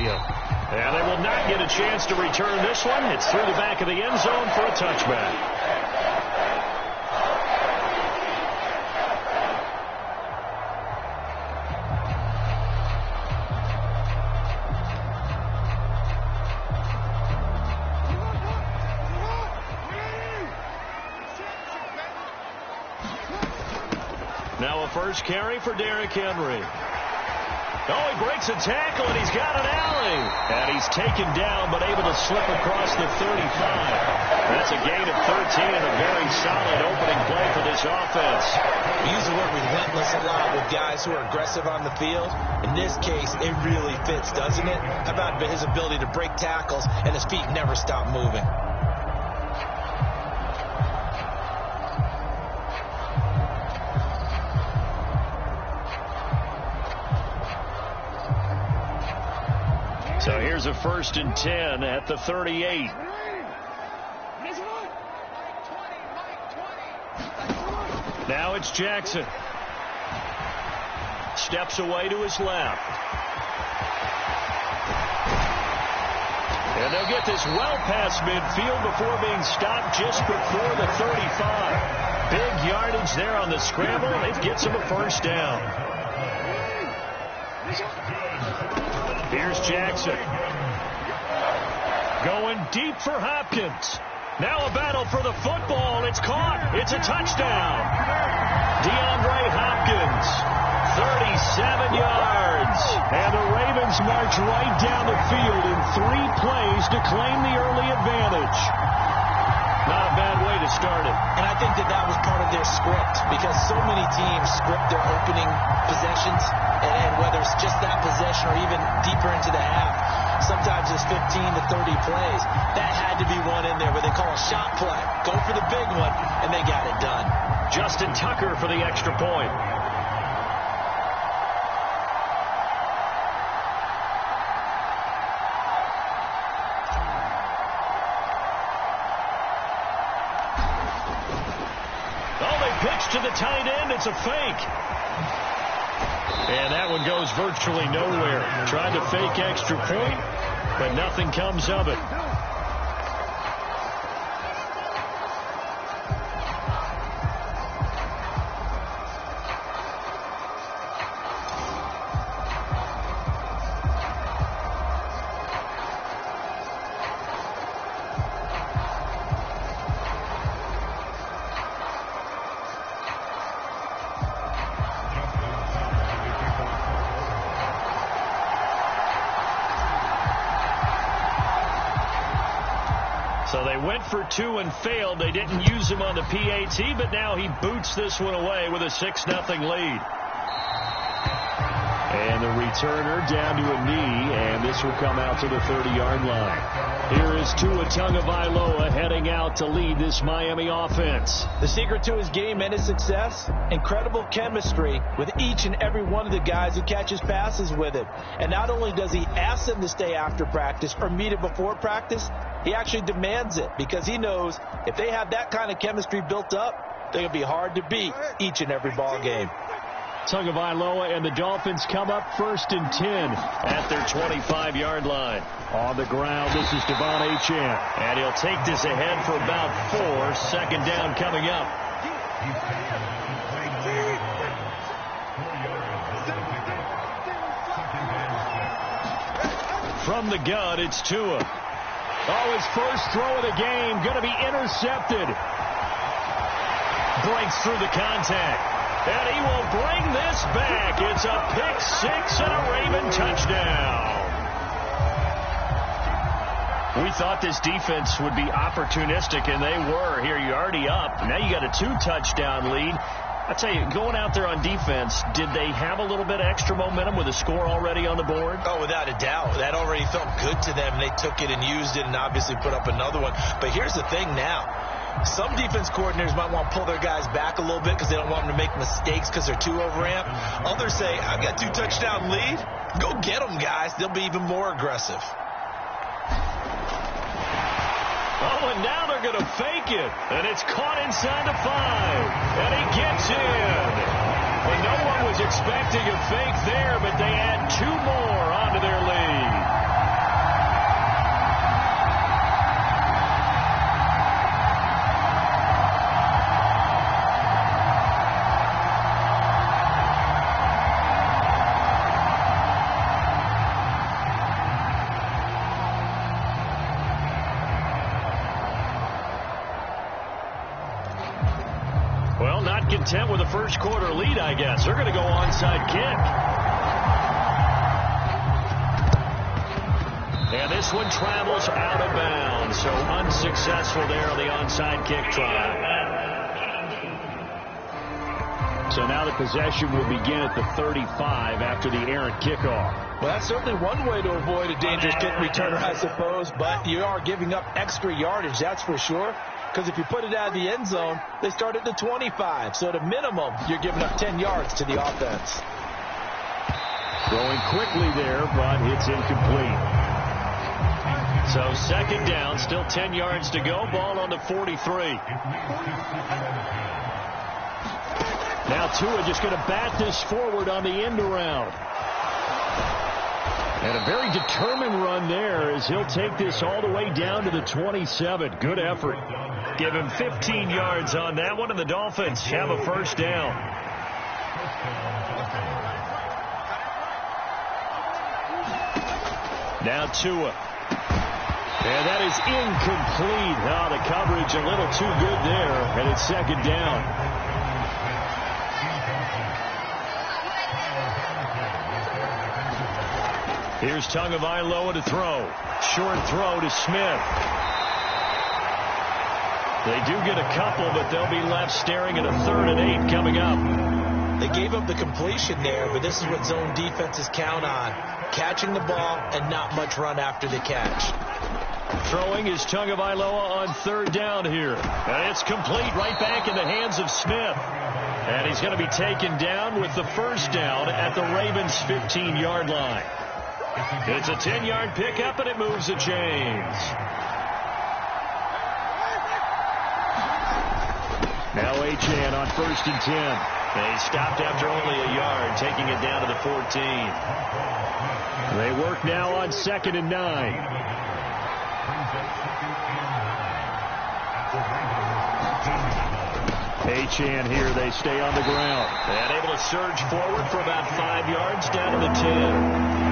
Stadium. And they will not get a chance to return this one. It's through the back of the end zone for a touchback. Now a first carry for Derrick Henry. Oh, he breaks a tackle, and he's got an alley. And he's taken down, but able to slip across the 35. That's a gain of 13 and a very solid opening play for this offense. We use the word relentless a lot with guys who are aggressive on the field. In this case, it really fits, doesn't it? How about his ability to break tackles, and his feet never stop moving? So here's a 1st and 10 at the 38. Now it's Jackson. Steps away to his left. And they'll get this well past midfield before being stopped just before the 35. Big yardage there on the scramble. It gets him a first down. Here's Jackson. Going deep for Hopkins. Now a battle for the football. It's caught. It's a touchdown. DeAndre Hopkins, 37 yards. And the Ravens march right down the field in 3 plays to claim the early advantage. Not a bad way to start it. And I think that was part of their script, because so many teams script their opening possessions, and whether it's just that possession or even deeper into the half, sometimes it's 15 to 30 plays. That had to be one in there where they call a shot play. Go for the big one, and they got it done. Justin Tucker for the extra point. Pitch to the tight end. It's a fake. And that one goes virtually nowhere. Tried to fake extra point, but nothing comes of it. So they went for 2 and failed. They didn't use him on the PAT, but now he boots this one away with a 6-0 lead. And the returner down to a knee, and this will come out to the 30-yard line. Here is Tua Tagovailoa heading out to lead this Miami offense. The secret to his game and his success, incredible chemistry with each and every one of the guys who catches passes with him. And not only does he ask them to stay after practice or meet him before practice, he actually demands it, because he knows if they have that kind of chemistry built up, they're going to be hard to beat each and every ball game. Tagovailoa and the Dolphins come up 1st and 10 at their 25-yard line. On the ground, this is Devon Achane. And he'll take this ahead for about 4. 2nd down coming up. From the gun, it's Tua. Oh, his first throw of the game going to be intercepted. Breaks through the contact. And he will bring this back. It's a pick 6 and a Raven touchdown. We thought this defense would be opportunistic, and they were. Here, you're already up. Now you got a 2-touchdown lead. I tell you, going out there on defense, did they have a little bit of extra momentum with a score already on the board? Oh, without a doubt. That already felt good to them. They took it and used it and obviously put up another one. But here's the thing now. Some defense coordinators might want to pull their guys back a little bit because they don't want them to make mistakes because they're too overamped. Others say, I've got 2-touchdown lead. Go get them, guys. They'll be even more aggressive. Oh, and now they're going to fake it. And it's caught inside the 5. And he gets in. Well, no one was expecting a fake there, but they add 2 more onto their lead. not content with a first quarter lead, I guess. They're going to go onside kick. And this one travels out of bounds, so unsuccessful there on the onside kick try. So now the possession will begin at the 35 after the errant kickoff. Well, that's certainly one way to avoid a dangerous kick returner, I suppose, but you are giving up extra yardage, that's for sure, because if you put it out of the end zone, they start at the 25, so at a minimum, you're giving up 10 yards to the offense. Throwing quickly there, but it's incomplete. So second down, still 10 yards to go, ball on the 43. Now Tua just going to bat this forward on the end around. And a very determined run there as he'll take this all the way down to the 27. Good effort. Give him 15 yards on that one, and the Dolphins have a first down. Now Tua. And that is incomplete. Oh, the coverage a little too good there, and it's second down. Here's Tagovailoa to throw. Short throw to Smith. They do get a couple, but they'll be left staring at a 3rd and 8 coming up. They gave up the completion there, but this is what zone defenses count on. Catching the ball and not much run after the catch. Throwing is Tagovailoa on 3rd down here. And it's complete right back in the hands of Smith. And he's going to be taken down with the first down at the Ravens' 15-yard line. It's a 10-yard pickup, and it moves the chains. Now Achane on 1st and 10. They stopped after only a yard, taking it down to the 14. They work now on 2nd and 9. Achane here, they stay on the ground. And able to surge forward for about 5 yards down to the 10.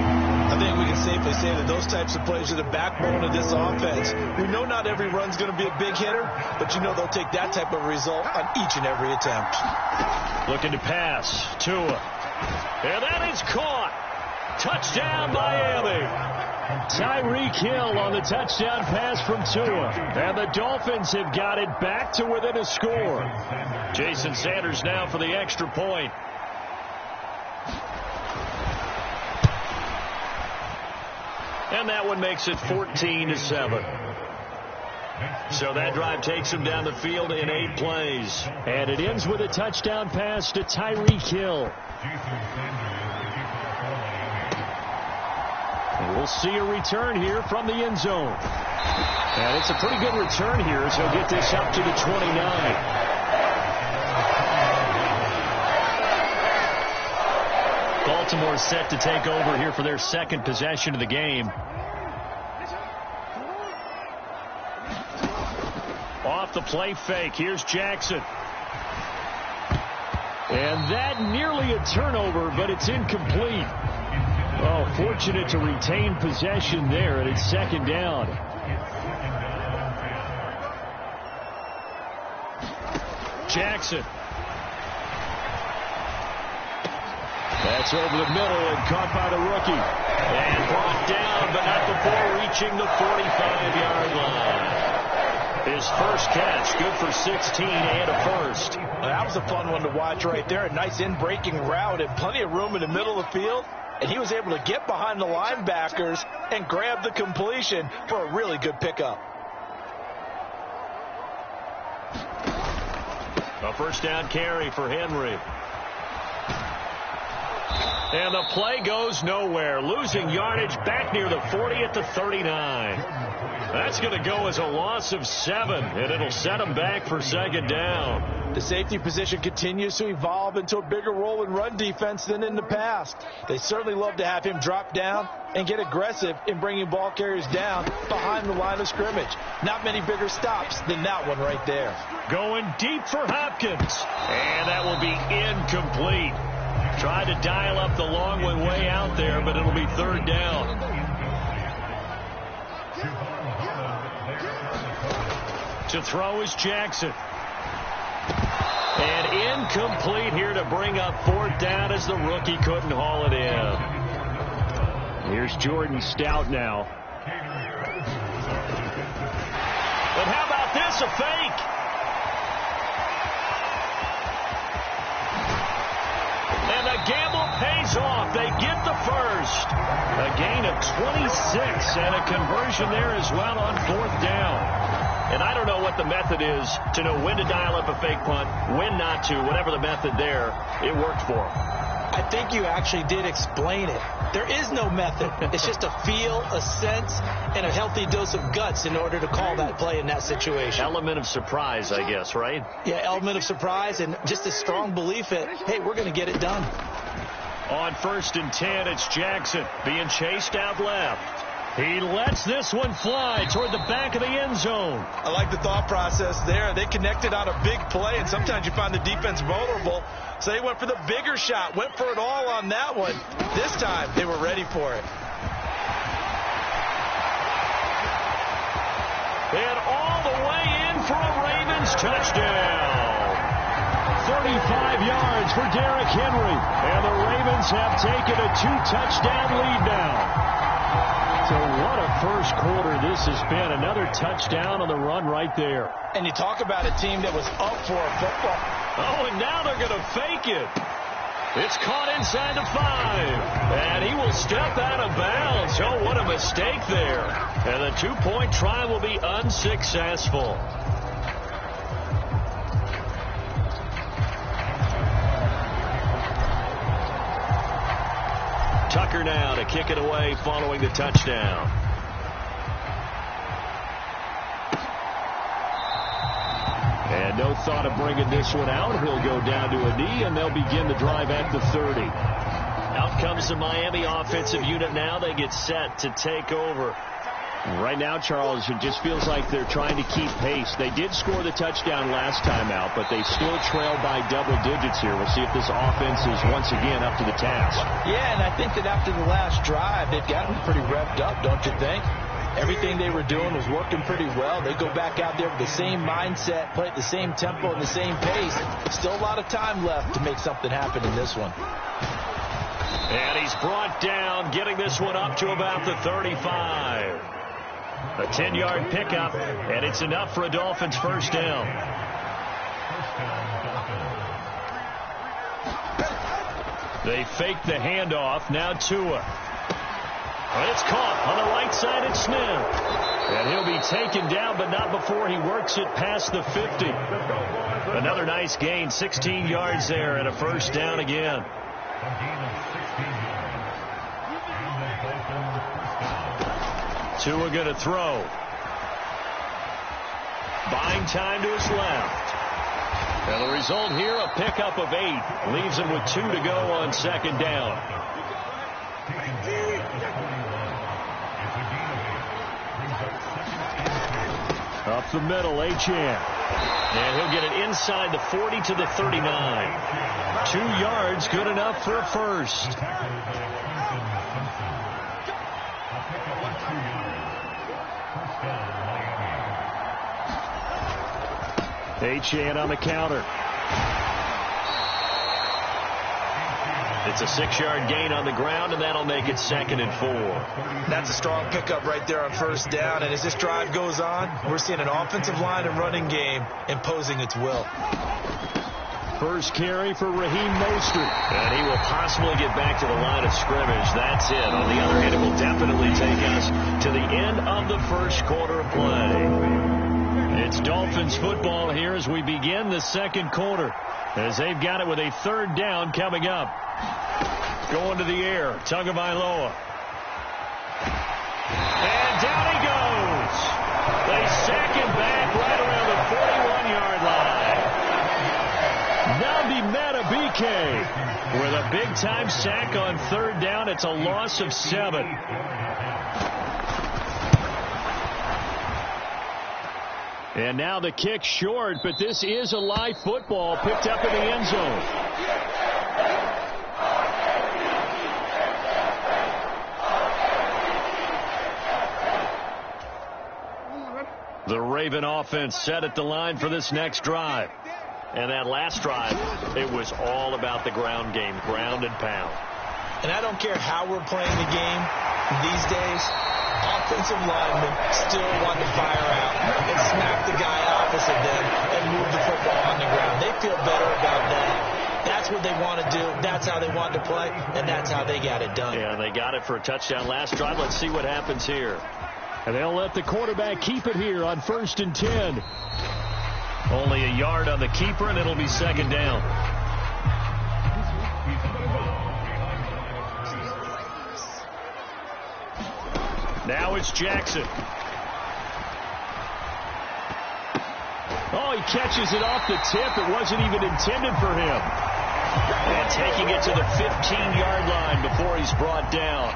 I think we can safely say that those types of plays are the backbone of this offense. We know not every run's going to be a big hitter, but you know they'll take that type of result on each and every attempt. Looking to pass. Tua. And that is caught. Touchdown, Miami. Tyreek Hill on the touchdown pass from Tua. And the Dolphins have got it back to within a score. Jason Sanders now for the extra point. And that one makes it 14-7. So that drive takes him down the field in 8 plays. And it ends with a touchdown pass to Tyreek Hill. And we'll see a return here from the end zone. And it's a pretty good return here as he'll get this up to the 29. Baltimore set to take over here for their second possession of the game. Off the play fake. Here's Jackson. And that nearly a turnover, but it's incomplete. Oh, fortunate to retain possession there, and it's second down. Jackson. That's over the middle and caught by the rookie. And brought down, but not before reaching the 45-yard line. His first catch, good for 16 and a first. Well, that was a fun one to watch right there. A nice in-breaking route and plenty of room in the middle of the field. And he was able to get behind the linebackers and grab the completion for a really good pickup. A first down carry for Henry. And the play goes nowhere. Losing yardage back near the 40 at the 39. That's going to go as a loss of 7, and it'll set them back for second down. The safety position continues to evolve into a bigger role in run defense than in the past. They certainly love to have him drop down and get aggressive in bringing ball carriers down behind the line of scrimmage. Not many bigger stops than that one right there. Going deep for Hopkins, and that will be incomplete. Tried to dial up the long one way out there, but it'll be third down. To throw is Jackson. And Incomplete here to bring up fourth down as the rookie couldn't haul it in. Here's Jordan Stout now. But how about this, a fake? And the gamble pays off. They get the first. A gain of 26 and a conversion there as well on fourth down. And I don't know what the method is to know when to dial up a fake punt, when not to, whatever the method there, it worked for him. I think you actually did explain it. There is no method. It's just a feel, a sense, and a healthy dose of guts in order to call that play in that situation. Element of surprise, I guess, right? Yeah, element of surprise and just a strong belief that, hey, we're going to get it done. On 1st and 10, it's Jackson being chased out left. He lets this one fly toward the back of the end zone. I like the thought process there. They connected on a big play, and sometimes you find the defense vulnerable. So they went for the bigger shot, went for it all on that one. This time, they were ready for it. And all the way in for a Ravens touchdown. 35 yards for Derrick Henry. And the Ravens have taken a 2-touchdown lead now. So what a first quarter this has been. Another touchdown on the run right there. And you talk about a team that was up for a football. Oh, and now they're going to fake it. It's caught inside the 5. And he will step out of bounds. Oh, what a mistake there. And the 2-point try will be unsuccessful. Tucker now to kick it away following the touchdown. And no thought of bringing this one out. He'll go down to a knee, and they'll begin the drive at the 30. Out comes the Miami offensive unit now. They get set to take over. Right now, Charles, it just feels like they're trying to keep pace. They did score the touchdown last time out, but they still trail by double digits here. We'll see if this offense is once again up to the task. Yeah, and I think that after the last drive, they've gotten pretty revved up, don't you think? Everything they were doing was working pretty well. They go back out there with the same mindset, play at the same tempo and the same pace. Still a lot of time left to make something happen in this one. And he's brought down, getting this one up to about the 35. A 10-yard pickup, and it's enough for a Dolphins first down. They fake the handoff. Now Tua. It's caught on the right side at Smith. And he'll be taken down, but not before he works it past the 50. Another nice gain, 16 yards there, and a first down again. Tua going to throw. Buying time to his left. And the result here, a pickup of 8. Leaves him with 2 to go on second down. Up the middle, Achane. And he'll get it inside the 40 to the 39. 2 yards, good enough for a first. Achane on the counter. It's a 6-yard gain on the ground, and that'll make it 2nd and 4. That's a strong pickup right there on first down. And as this drive goes on, we're seeing an offensive line and running game imposing its will. First carry for Raheem Mostert. And he will possibly get back to the line of scrimmage. That's it. On the other hand, it will definitely take us to the end of the first quarter of play. It's Dolphins football here as we begin the second quarter. As they've got it with a 3rd down coming up. Going to the air. Tagovailoa. And down he goes. They sack him back right around the 41-yard line. Nnamdi Madubuike with a big-time sack on 3rd down. It's a loss of 7. And now the kick short, but this is a live football picked up in the end zone. The Raven offense set at the line for this next drive. And that last drive, it was all about the ground game, ground and pound. And I don't care how we're playing the game these days, offensive linemen still want to fire out and smack the guy opposite them and move the football on the ground. They feel better about that. That's what they want to do. That's how they want to play, and that's how they got it done. Yeah, they got it for a touchdown last drive. Let's see what happens here. And they'll let the quarterback keep it here on 1st and 10. Only a yard on the keeper, and it'll be 2nd down. Now it's Jackson. Oh, he catches it off the tip. It wasn't even intended for him. And taking it to the 15-yard line before he's brought down.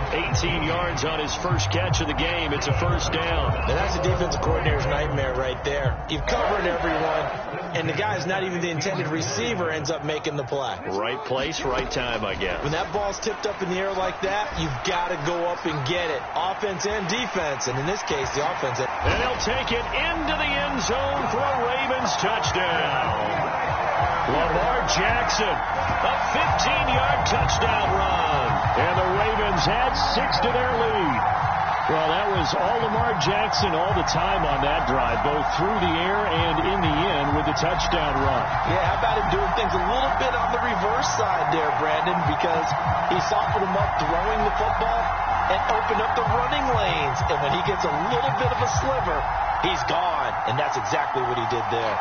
18 yards on his first catch of the game. It's a 1st down. Now that's a defensive coordinator's nightmare right there. You've covered everyone, and the guy's not even the intended receiver ends up making the play. Right place, right time, I guess. When that ball's tipped up in the air like that, you've got to go up and get it. Offense and defense, and in this case, the offense. And he'll take it into the end zone for a Ravens touchdown. Lamar Jackson, a 15-yard touchdown run. And the Ravens add 6 to their lead. Well, that was all Lamar Jackson all the time on that drive, both through the air and in the end with the touchdown run. Yeah, how about him doing things a little bit on the reverse side there, Brandon, because he softened him up throwing the football and opened up the running lanes. And when he gets a little bit of a sliver, he's gone. And that's exactly what he did there.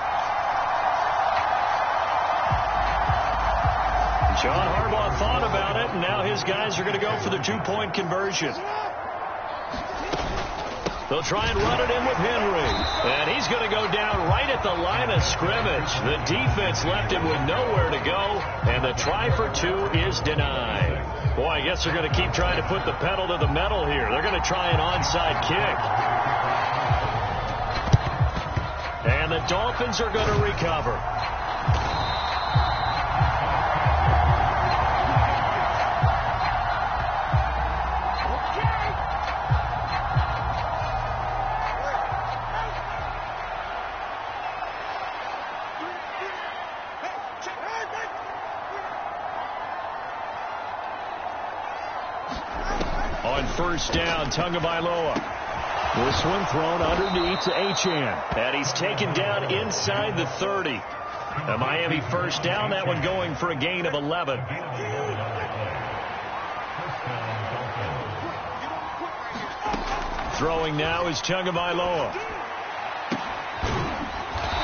John Harbaugh thought about it, and now his guys are going to go for the 2-point conversion. They'll try and run it in with Henry. And he's going to go down right at the line of scrimmage. The defense left him with nowhere to go, and the try for 2 is denied. Boy, I guess they're going to keep trying to put the pedal to the metal here. They're going to try an onside kick. And the Dolphins are going to recover. On 1st down, Tagovailoa. This one thrown underneath to Achane. And he's taken down inside the 30. A Miami 1st down, that one going for a gain of 11. Throwing now is Tagovailoa.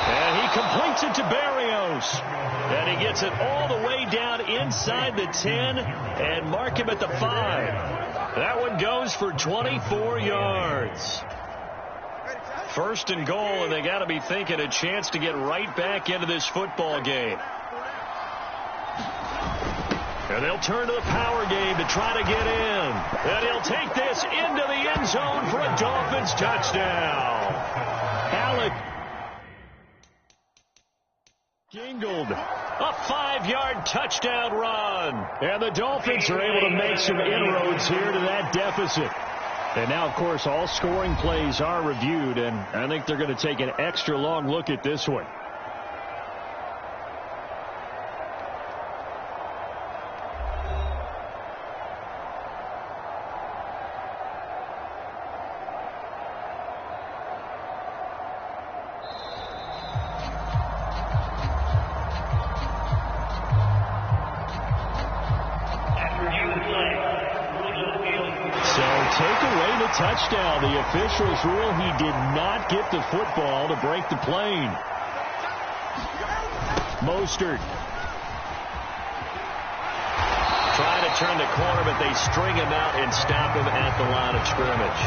And he completes it to Berrios. And he gets it all the way down inside the 10 and mark him at the 5. That one goes for 24 yards. 1st and goal, and they got to be thinking a chance to get right back into this football game. And they'll turn to the power game to try to get in. And he'll take this into the end zone for a Dolphins touchdown. Alec Gingold. A 5-yard touchdown run. And the Dolphins are able to make some inroads here to that deficit. And now, of course, all scoring plays are reviewed, and I think they're going to take an extra long look at this one. Touchdown. The officials rule he did not get the football to break the plane. Mostert. Trying to turn the corner, but they string him out and stop him at the line of scrimmage.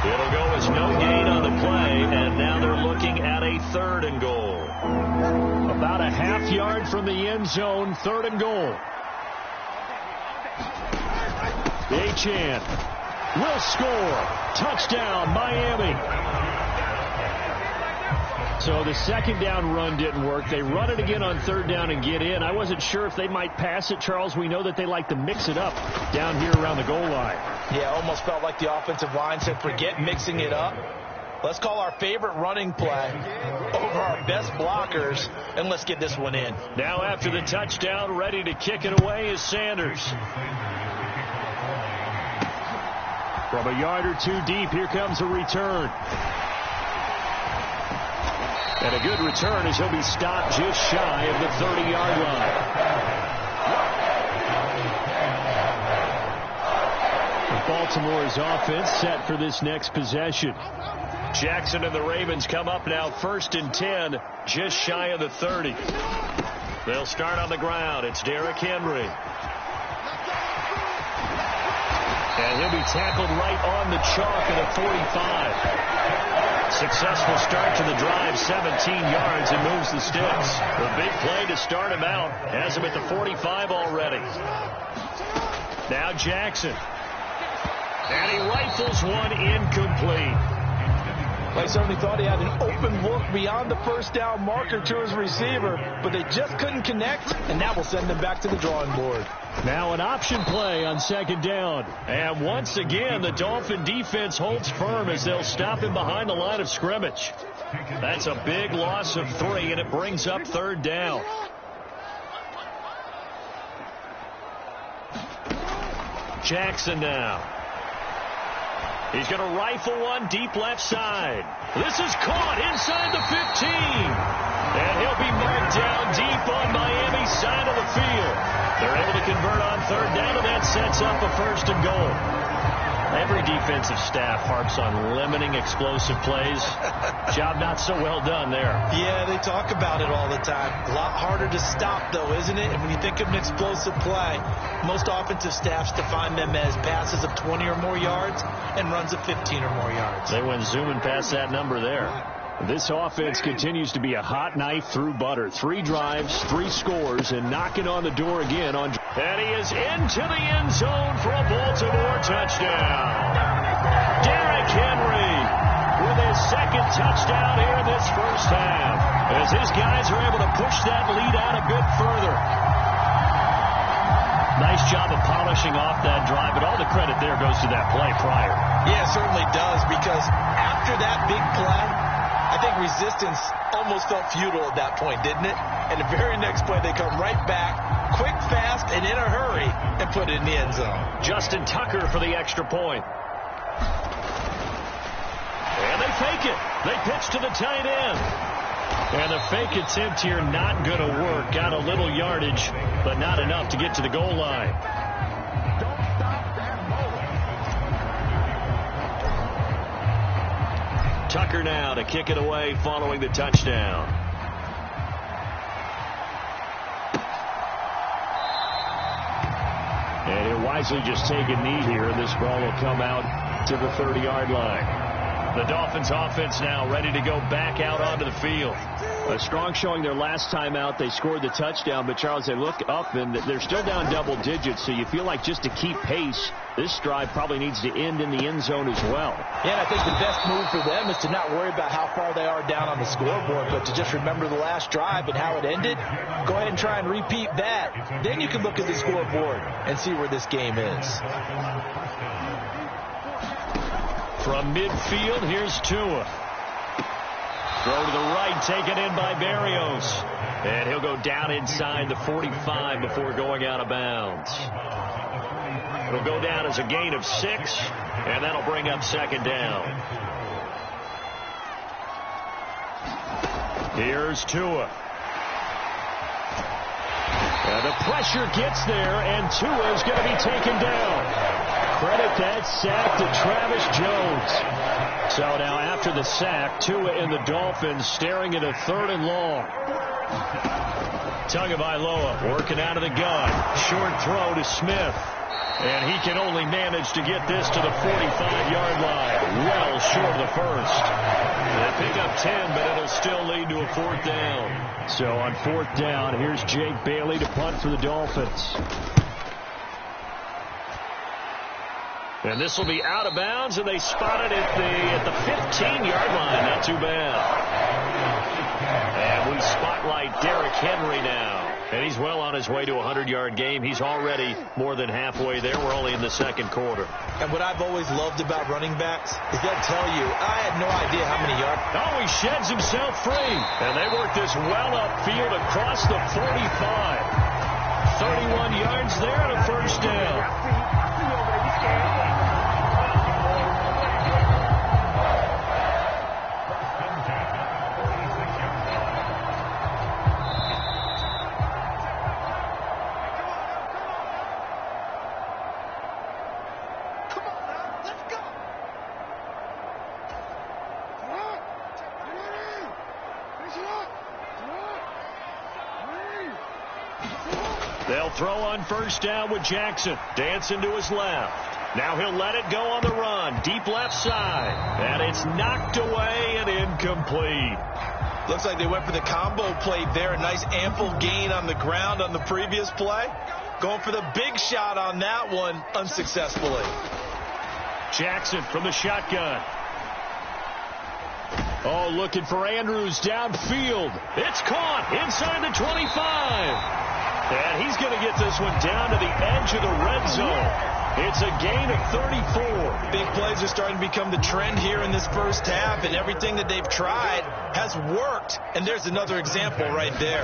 It'll go as no gain on the play, and now they're looking at a 3rd and goal. About a half yard from the end zone, 3rd and goal. Achane will score. Touchdown, Miami. So the 2nd down run didn't work. They run it again on 3rd down and get in. I wasn't sure if they might pass it, Charles. We know that they like to mix it up down here around the goal line. Yeah, almost felt like the offensive line said, forget mixing it up. Let's call our favorite running play over our best blockers, and let's get this one in. Now after the touchdown, ready to kick it away is Sanders. From a yard or two deep, here comes a return. And a good return as he'll be stopped just shy of the 30-yard line. Baltimore's offense set for this next possession. Jackson and the Ravens come up now 1st and 10, just shy of the 30. They'll start on the ground. It's Derrick Henry. And he'll be tackled right on the chalk at the 45. Successful start to the drive, 17 yards, and moves the sticks. The big play to start him out has him at the 45 already. Now Jackson. And he rifles one incomplete. I certainly thought he had an open look beyond the first down marker to his receiver, but they just couldn't connect, and that will send them back to the drawing board. Now an option play on 2nd down. And once again, the Dolphin defense holds firm as they'll stop him behind the line of scrimmage. That's a big loss of 3, and it brings up 3rd down. Jackson now. He's going to rifle one deep left side. This is caught inside the 15. And he'll be marked down deep on Miami's side of the field. They're able to convert on 3rd down, and that sets up a 1st and goal. Every defensive staff harps on limiting explosive plays. Job not so well done there. Yeah, they talk about it all the time. A lot harder to stop, though, isn't it? And when you think of an explosive play, most offensive staffs define them as passes of 20 or more yards and runs of 15 or more yards. They went zooming past that number there. This offense continues to be a hot knife through butter. 3 drives, 3 scores, and knocking on the door again. And he is into the end zone for a Baltimore touchdown. Derrick Henry with his 2nd touchdown here in this first half, as his guys are able to push that lead out a bit further. Nice job of polishing off that drive, but all the credit there goes to that play prior. Yeah, it certainly does, because after that big play, I think resistance almost felt futile at that point, didn't it? And the very next play, they come right back, quick, fast, and in a hurry, and put it in the end zone. Justin Tucker for the extra point. And they fake it. They pitch to the tight end. And the fake attempt here not going to work. Got a little yardage, but not enough to get to the goal line. Tucker now to kick it away following the touchdown. And he'll wisely just take a knee here, and this ball will come out to the 30-yard line. The Dolphins offense now ready to go back out onto the field. A strong showing their last time out. They scored the touchdown, but Charles, they look up and they're still down double digits, so you feel like just to keep pace, this drive probably needs to end in the end zone as well. Yeah, and I think the best move for them is to not worry about how far they are down on the scoreboard, but to just remember the last drive and how it ended. Go ahead and try and repeat that. Then you can look at the scoreboard and see where this game is. From midfield, here's Tua. Throw to the right, taken in by Berrios. And he'll go down inside the 45 before going out of bounds. It'll go down as a gain of 6, and that'll bring up 2nd down. Here's Tua. And the pressure gets there, and Tua is going to be taken down. Credit that sack to Travis Jones. So now after the sack, Tua and the Dolphins staring at a 3rd and long. Tagovailoa working out of the gun. Short throw to Smith. And he can only manage to get this to the 45-yard line. Well short of the first. They pick up 10, but it'll still lead to a 4th down. So on 4th down, here's Jake Bailey to punt for the Dolphins. And this will be out of bounds, and they spot it at the 15-yard line. Not too bad. And we spot spotlight Derrick Henry now. And he's well on his way to a 100-yard game. He's already more than halfway there. We're only in the second quarter. And what I've always loved about running backs is they'll tell you, I had no idea how many yards. Oh, he sheds himself free. And they work this well upfield across the 45. 31 yards there and a first down. They'll throw on first down with Jackson. Dancing to his left. Now he'll let it go on the run. Deep left side. And it's knocked away and incomplete. Looks like they went for the combo play there. A nice ample gain on the ground on the previous play. Going for the big shot on that one unsuccessfully. Jackson from the shotgun. Oh, looking for Andrews downfield. It's caught inside the 25. And he's going to get this one down to the edge of the red zone. It's a gain of 34. Big plays are starting to become the trend here in this first half, and everything that they've tried has worked. And there's another example right there.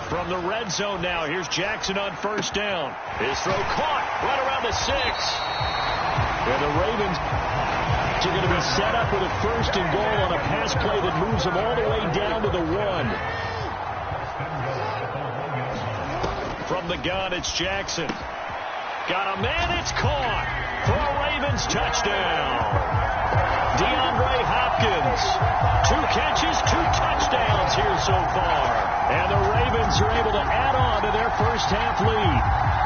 From the red zone now, here's Jackson on first down. His throw caught right around the 6. And the Ravens are going to be set up with a first and goal on a pass play that moves them all the way down to the 1. From the gun, it's Jackson. Got a man, it's caught for a Ravens touchdown. DeAndre Hopkins, 2 catches, 2 touchdowns here so far. And the Ravens are able to add on to their first half lead.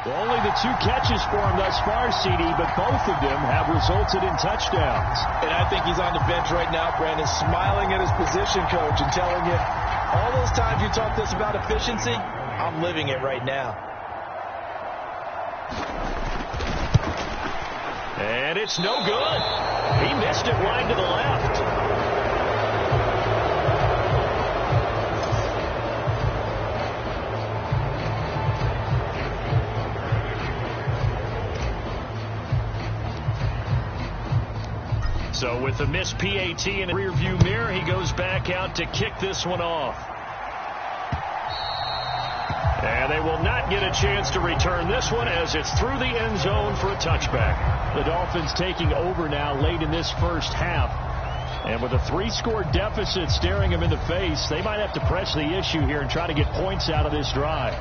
Only the 2 catches for him thus far, CD, but both of them have resulted in touchdowns. And I think he's on the bench right now, Brandon, smiling at his position coach and telling him, all those times you talked to us about efficiency, I'm living it right now. And it's no good. He missed it wide to the left. So with the missed PAT in the rearview mirror, he goes back out to kick this one off. And they will not get a chance to return this one as it's through the end zone for a touchback. The Dolphins taking over now late in this first half. And with a 3-score deficit staring them in the face, they might have to press the issue here and try to get points out of this drive.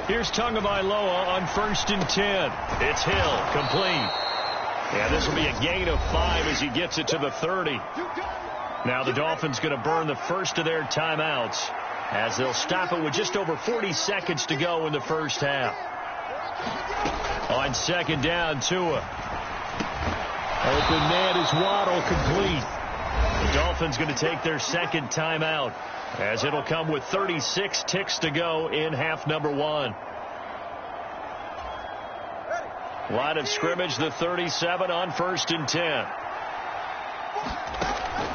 Here's Tagovailoa on 1st and 10. It's Hill, complete. Yeah, this will be a gain of 5 as he gets it to the 30. Now the Dolphins going to burn the first of their timeouts as they'll stop it with just over 40 seconds to go in the first half. On 2nd down, Tua. Open man is Waddle, complete. The Dolphins going to take their 2nd timeout as it'll come with 36 ticks to go in half number 1. Line of scrimmage, the 37 on 1st and 10.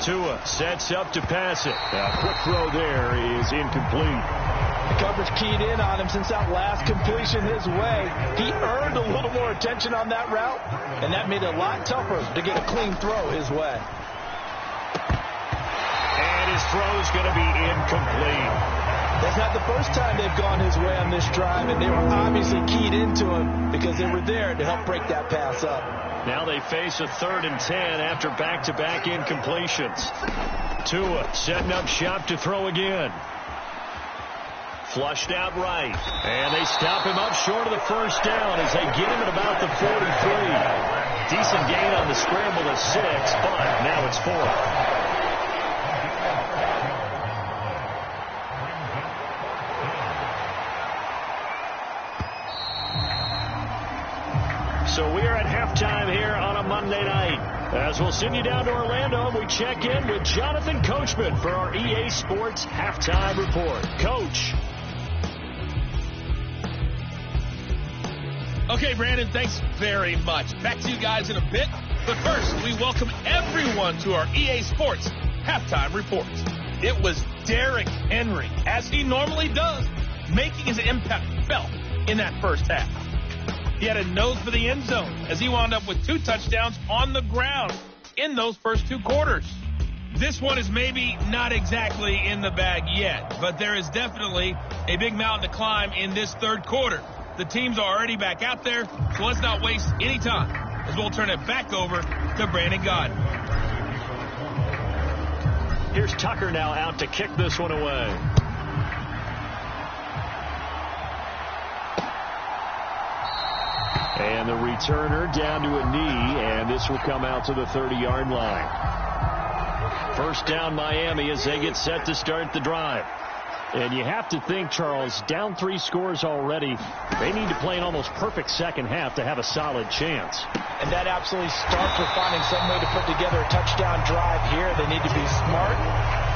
Tua sets up to pass it. A quick throw there is incomplete. The coverage keyed in on him since that last completion his way. He earned a little more attention on that route, and that made it a lot tougher to get a clean throw his way. And his throw is going to be incomplete. That's not the first time they've gone his way on this drive, and they were obviously keyed into him because they were there to help break that pass up. Now they face a 3rd and 10 after back-to-back incompletions. Tua setting up shop to throw again. Flushed out right. And they stop him up short of the first down as they get him at about the 43. Decent gain on the scramble of 6, but now it's 4. So we are at halftime here on a Monday night. As we'll send you down to Orlando, and we check in with Jonathan Coachman for our EA Sports Halftime Report. Coach. Okay, Brandon, thanks very much. Back to you guys in a bit. But first, we welcome everyone to our EA Sports Halftime Report. It was Derrick Henry, as he normally does, making his impact felt in that first half. He had a nose for the end zone as he wound up with 2 touchdowns on the ground in those first 2 quarters. This one is maybe not exactly in the bag yet, but there is definitely a big mountain to climb in this 3rd quarter. The teams are already back out there, so let's not waste any time as we'll turn it back over to Brandon Gaudin. Here's Tucker now out to kick this one away. And the returner down to a knee, and this will come out to the 30-yard line. First down, Miami, as they get set to start the drive. And you have to think, Charles, down 3 scores already. They need to play an almost perfect second half to have a solid chance. And that absolutely starts with finding some way to put together a touchdown drive here. They need to be smart,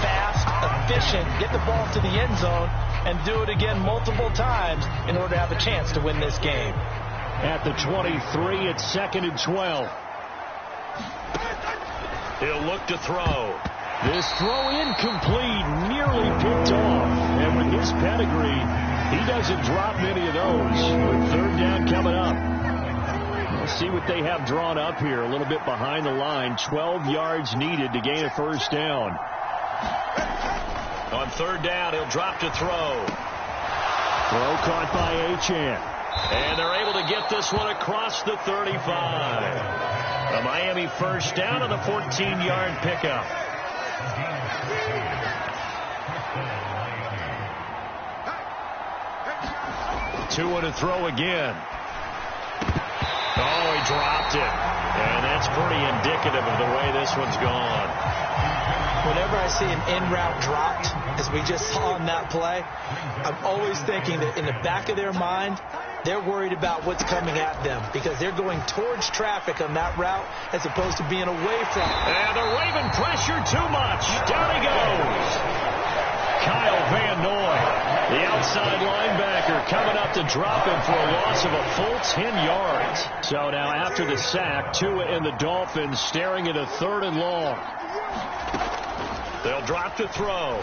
fast, efficient, get the ball to the end zone, and do it again multiple times in order to have a chance to win this game. At the 23, it's 2nd and 12. He'll look to throw. This throw incomplete, nearly picked off. And with his pedigree, he doesn't drop many of those. With 3rd down coming up. Let's see what they have drawn up here. A little bit behind the line. 12 yards needed to gain a first down. On 3rd down, he'll drop to throw. Throw caught by Achane. And they're able to get this one across the 35. A Miami first down on the 14-yard pickup. Tua to throw again. Oh, he dropped it. And that's pretty indicative of the way this one's gone. Whenever I see an in-route dropped, as we just saw in that play, I'm always thinking that in the back of their mind, they're worried about what's coming at them because they're going towards traffic on that route as opposed to being away from it. And the Raven pressure too much. Down he goes. Kyle Van Noy, the outside linebacker, coming up to drop him for a loss of a full 10 yards. So now after the sack, Tua and the Dolphins staring at a 3rd and long. They'll drop to throw.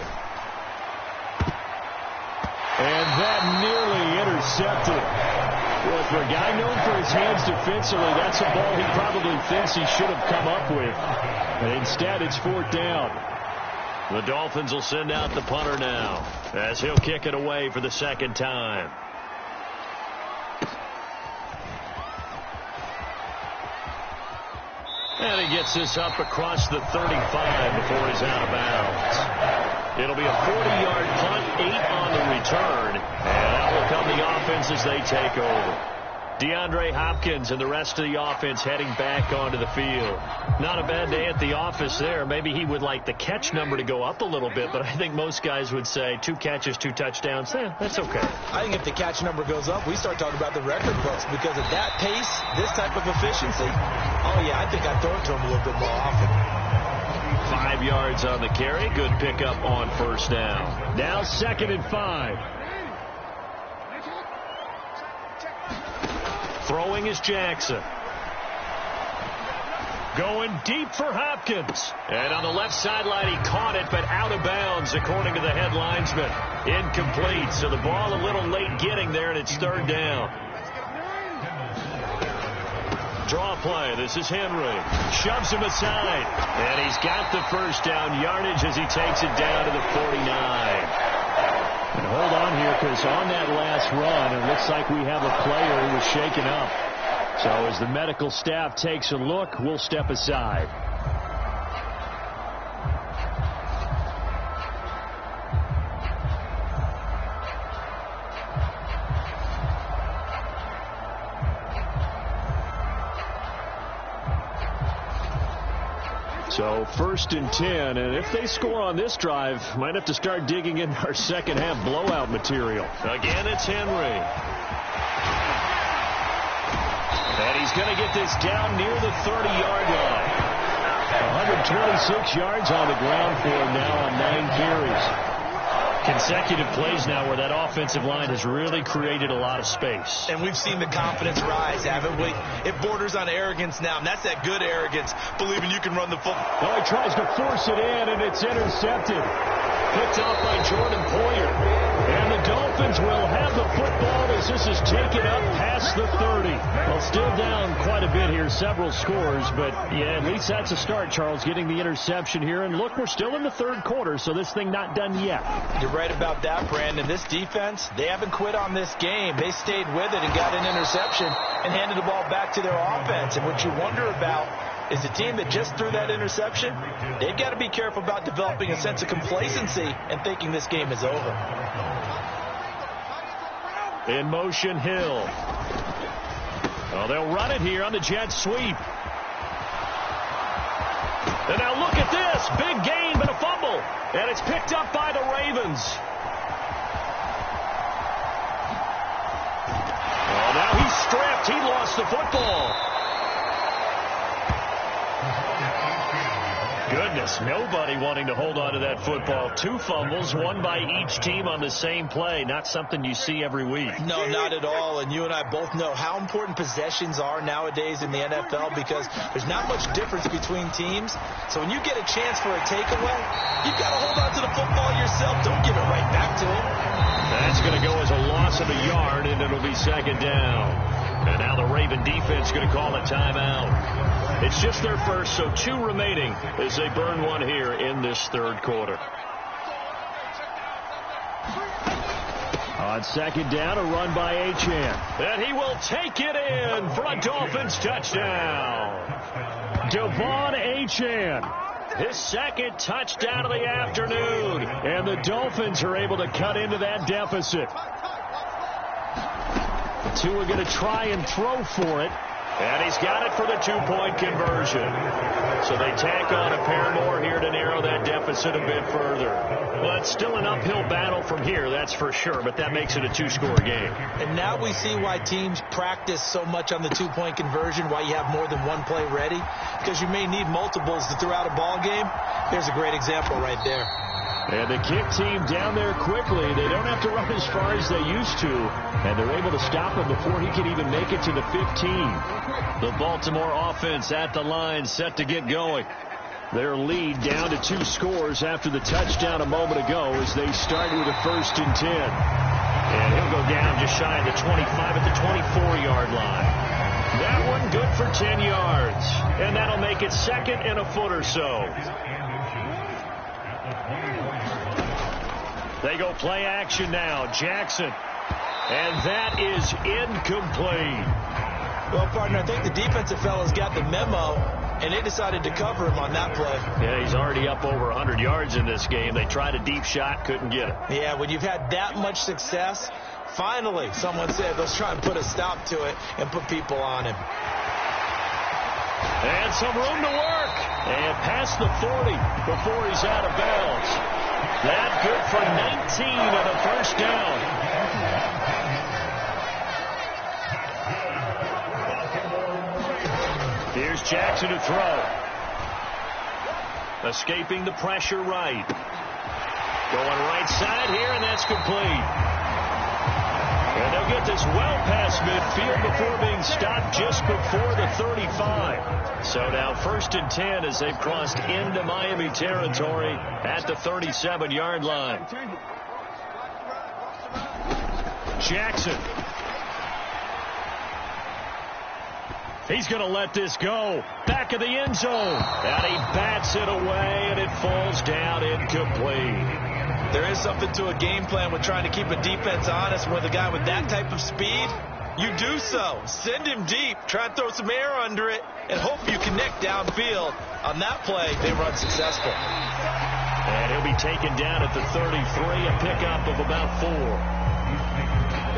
And that nearly intercepted. Well, for a guy known for his hands defensively, that's a ball he probably thinks he should have come up with. And instead, it's 4th down. The Dolphins will send out the punter now as he'll kick it away for the 2nd time. And he gets this up across the 35 before he's out of bounds. It'll be a 40-yard punt, 8 on the return. And out will come the offense as they take over. DeAndre Hopkins and the rest of the offense heading back onto the field. Not a bad day at the office there. Maybe he would like the catch number to go up a little bit, but I think most guys would say 2 catches, 2 touchdowns. That's okay. I think if the catch number goes up, we start talking about the record books because at that pace, this type of efficiency, oh, yeah, I think I'd throw it to him a little bit more often. 5 yards on the carry. Good pickup on 1st down. Now 2nd and 5. Throwing is Jackson. Going deep for Hopkins. And on the left sideline, he caught it, but out of bounds, according to the head linesman. Incomplete. So the ball a little late getting there, and it's 3rd down. Draw play. This is Henry. Shoves him aside. And he's got the 1st down yardage as he takes it down to the 49. And hold on here, because on that last run, it looks like we have a player who was shaken up. So as the medical staff takes a look, we'll step aside. So 1st and 10, and if they score on this drive, might have to start digging in our second half blowout material. Again, it's Henry. And he's going to get this down near the 30-yard line. 126 yards on the ground for him now on 9 carries. Consecutive plays now where that offensive line has really created a lot of space. And we've seen the confidence rise, haven't we? It borders on arrogance now, and that's that good arrogance, believing you can run the football. Well, he tries to force it in, and it's intercepted. Picked off by Jordan Poyer. And the Dolphins will have the football as this is taken up past the 30. Well, still down quite a bit here, several scores, but yeah, at least that's a start, Charles, getting the interception here. And look, we're still in the 3rd quarter, so this thing not done yet. You're right about that, Brandon. This defense, they haven't quit on this game. They stayed with it and got an interception and handed the ball back to their offense. And what you wonder about is the team that just threw that interception, they've got to be careful about developing a sense of complacency and thinking this game is over. In motion, Hill. Oh, they'll run it here on the jet sweep. And now look at this. Big gain, but a fumble. And it's picked up by the Ravens. Oh, now he's stripped. He lost the football. Goodness, nobody wanting to hold on to that football. 2 fumbles, 1 by each team on the same play. Not something you see every week. No, not at all. And you and I both know how important possessions are nowadays in the NFL because there's not much difference between teams. So when you get a chance for a takeaway, you've got to hold on to the football yourself. Don't give it right back to him. That's going to go as a loss of a yard, and it'll be 2nd down. And now the Raven defense going to call a timeout. It's just their first, so 2 remaining as they burn 1 here in this 3rd quarter. On 2nd down, a run by Achane. And he will take it in for a Dolphins touchdown. Devon Achane, his 2nd touchdown of the afternoon. And the Dolphins are able to cut into that deficit. The 2 are going to try and throw for it. And he's got it for the 2-point conversion. So they tack on a pair more here to narrow that deficit. deficit a bit further. Well, it's still an uphill battle from here, that's for sure, but that makes it a two-score game. And now we see why teams practice so much on the two-point conversion, why you have more than one play ready, because you may need multiples to throw out a ball game. There's a great example right there. And the kick team down there quickly. They don't have to run as far as they used to, and they're able to stop him before he can even make it to the 15. The Baltimore offense at the line, set to get going. Their lead down to 2 scores after the touchdown a moment ago as they start with a 1st and 10. And he'll go down just shy of the 25 at the 24-yard line. That one good for 10 yards. And that'll make it 2nd and a foot or so. They go play action now. Jackson. And that is incomplete. Well, partner, I think the defensive fellas got the memo, and they decided to cover him on that play. Yeah, he's already up over 100 yards in this game. They tried a deep shot, couldn't get it. Yeah, when you've had that much success, finally someone said, let's try and put a stop to it and put people on him. And some room to work. And past the 40 before he's out of bounds. That good for 19 and a 1st down. Here's Jackson to throw. Escaping the pressure right. Going right side here, and that's complete. And they'll get this well past midfield before being stopped just before the 35. So now 1st and 10 as they've crossed into Miami territory at the 37-yard line. Jackson. He's going to let this go. Back of the end zone. And he bats it away, and it falls down incomplete. There is something to a game plan with trying to keep a defense honest with a guy with that type of speed. You do so. Send him deep. Try and throw some air under it and hope you connect downfield. On that play, they were unsuccessful. And he'll be taken down at the 33, a pickup of about 4.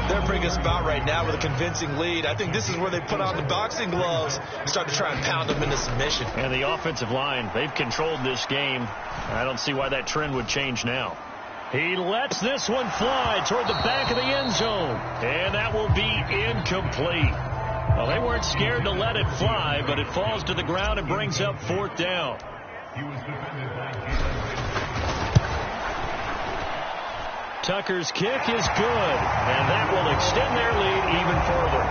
They're a pretty good spot right now with a convincing lead. I think this is where they put on the boxing gloves and start to try and pound them into submission. And the offensive line, they've controlled this game. I don't see why that trend would change now. He lets this one fly toward the back of the end zone. And that will be incomplete. Well, they weren't scared to let it fly, but it falls to the ground and brings up 4th down. Tucker's kick is good, and that will extend their lead even further.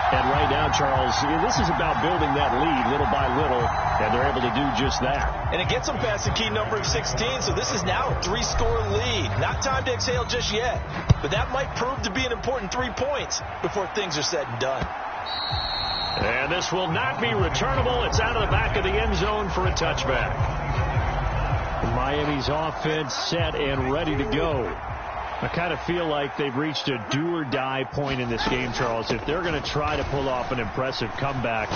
And right now, Charles, this is about building that lead little by little, and they're able to do just that. And it gets them past the key number of 16, so this is now a 3-score lead. Not time to exhale just yet, but that might prove to be an important 3 points before things are said and done. And this will not be returnable. It's out of the back of the end zone for a touchback. Miami's offense set and ready to go. I kind of feel like they've reached a do-or-die point in this game, Charles. If they're going to try to pull off an impressive comeback,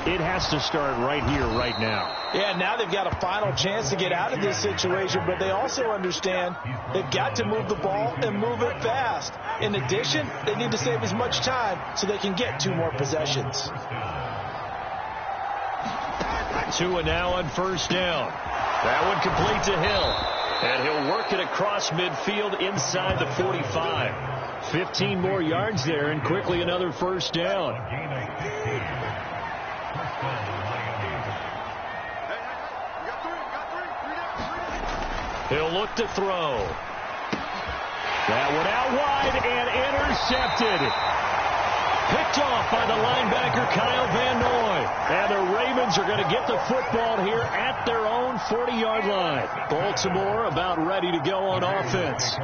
it has to start right here, right now. Yeah, now they've got a final chance to get out of this situation, but they also understand they've got to move the ball and move it fast. In addition, they need to save as much time so they can get 2 more possessions. Tua now on 1st down. That one complete to Hill. And he'll work it across midfield inside the 45. 15 more yards there, and quickly another 1st down. He'll look to throw. That one out wide and intercepted. Picked off by the linebacker, Kyle Van Noy. And the Ravens are going to get the football here at their own 40-yard line. Baltimore about ready to go on offense.